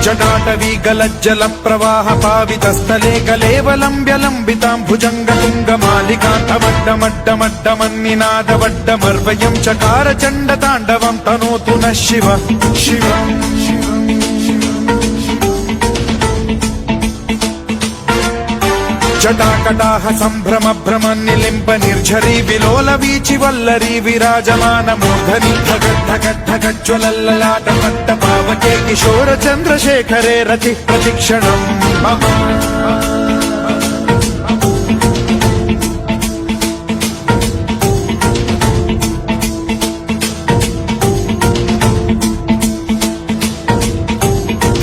जटाटवीगलज्जल प्रवाह पावितस्थले कलेवलम्ब्यलम्बिताम्भुजङ्गतुङ्गमालिकान्तमड्डमड्डमड्डमन्निनादवड्डमर्वयं चकार चण्डताण्डवं तनोतु नः शिवः शिवम् जटाकटाह सम्भ्रम भ्रम निलिम्ब निर्झरी विलोल वीचि वल्लरी विराजमान मूर्धनि धगद्धगद्धगज्ज्वलल्ललाट पट्ट पावके किशोर चन्द्रशेखरे रति प्रतिक्षणम् मम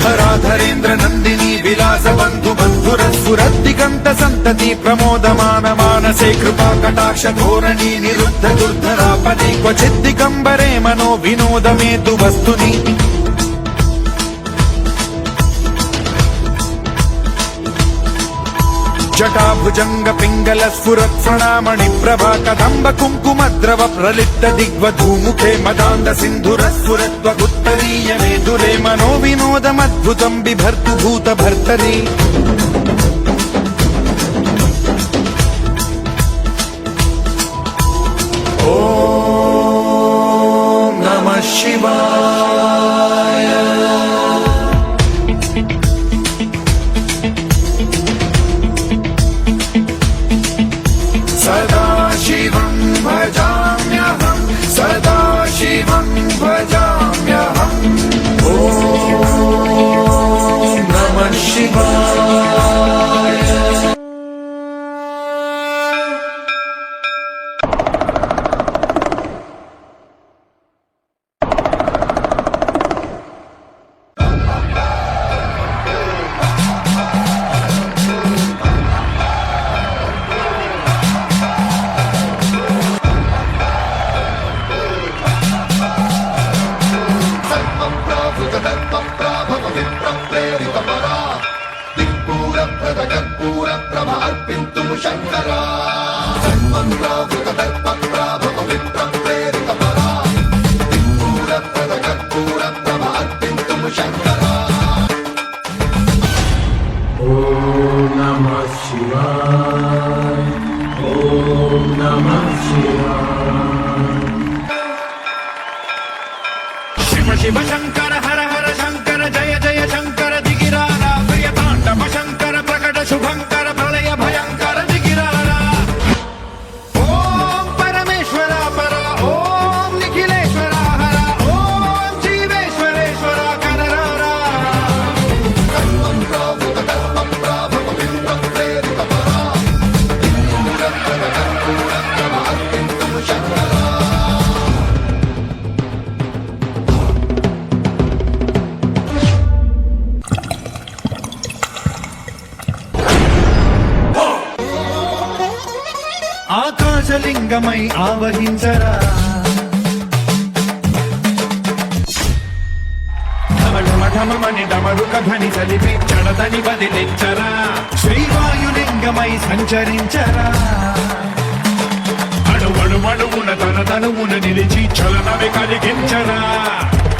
धराधरेन्द्र नन्दिनी विलास बन्धु बन्धुरस्फुरद्दिगन्त सन्तति प्रमोदमान मानसे कृपा कटाक्ष धोरणी निरुद्ध दुर्धरापदि क्वचिद्दिगम्बरे मनो विनोदमेतु वस्तुनि जटाभुजंग पिंगल स्फुरत् प्रणामणि प्रभा कदम्ब कुङ्कुमद्रव प्रलिप्त दिग्वधूमुखे मदान्द सिन्धुरस्फुरत्वगुत्तरीय मेदुरे मनो विनोदमद्भुतं बिभर्तु भूत भर्तरि ॐ नमः शिवाय सदा शिवं भजाम्यहं सदा शिवं भजाम्यहम् ॐ नमः शिवाय शंकरा शंकरा ओम नमः शिवाय ओम नमः शिवाय शिव शिव शंकर हर हर शंकर जय जय शंकर दिगिरारा प्रिय तांडव शंकर प्रकट शुभंकर प्रलय भयंकर दिगिरारा ओम परमेश्वरा परा ओम निखिलेश्वरा हरा ओम जीवेश्वरेश्वरा कररारा कर्मं प्रावुत कर्मं प्राभव विप्रं प्रेरित परा कर्पूरप्रभवर्पूरप्रभार्पिन्तुं शंकरा ఆకాశలింగమై ఆవహించరా ఢమఢమఢమని డమరుక ధ్వని సలిపి చడదని వదిలించరా శ్రీవాయులింగమై సంచరించరా అణువణువున తన తనువున నిలిచి చలనమే కలిగించరా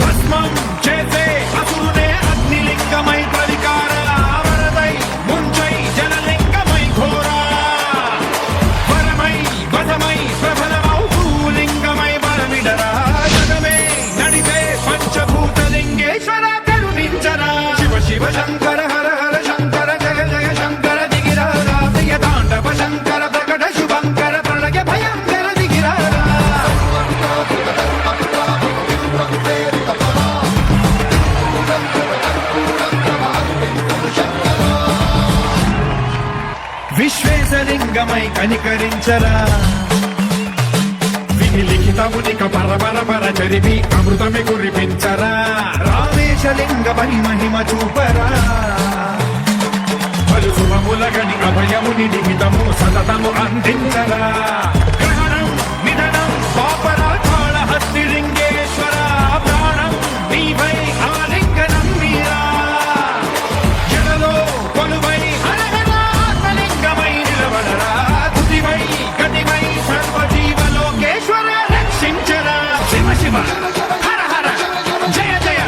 భస్మం చేసే అసురునే అగ్నిలింగమై పరికార వరదై ముంచై జలలింగమై ఘోరా వరమై ప్రబలమౌ భూలింగమై బలమిడరా జగమే నడిపే పంచభూతలింగేశ్వర కరుణించరా శివ శివ శంకర హర హర శంకర జయ జయ శంకర దిగిరారా ప్రియ తాండవ శంకర ప్రకట శుభంకర ప్రళయ భయంకర దిగిరారా విశ్వేశలింగమై కనికరించరా విలిఖితమునిక పరపర చరిపి అమృతమి కురిపించరా రామేశలింగమై మహిమ చూపరా పలు శుభముల అభయముని నిమితము సతతము అందించరా గ్రహణం నిధనం పాపరాధాళ హస్తిలింగేశ్వర ప్రాణం నీవై ఆలింగనం మీరా జగలో కొలువై హరహరా ఆత్మలింగమై నిలబడరా తుదివై గతివై సర్వజీవలోకేశ్వర రక్షించరా శివ శివ హర హర జయ జయ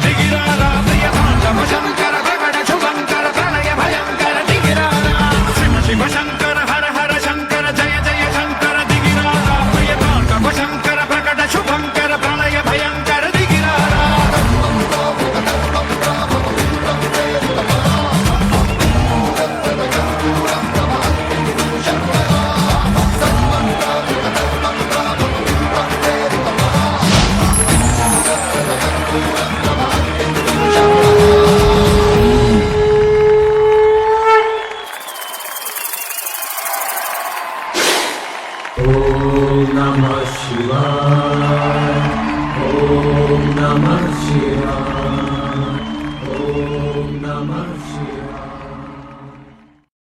దిగిరారా ప్రియ తాండవ శంకర ప్రకట శుభంకర ప్రళయ భయంకర దిగిరారా శివ శివ శంకర హర హర శంకర జయ జయ శంకర దిగిరారా ప్రియ తాండవ శంకర ప్రకట శుభంకర ప్రళయ భయంకర దిగిరారా Om Namah Shivaya.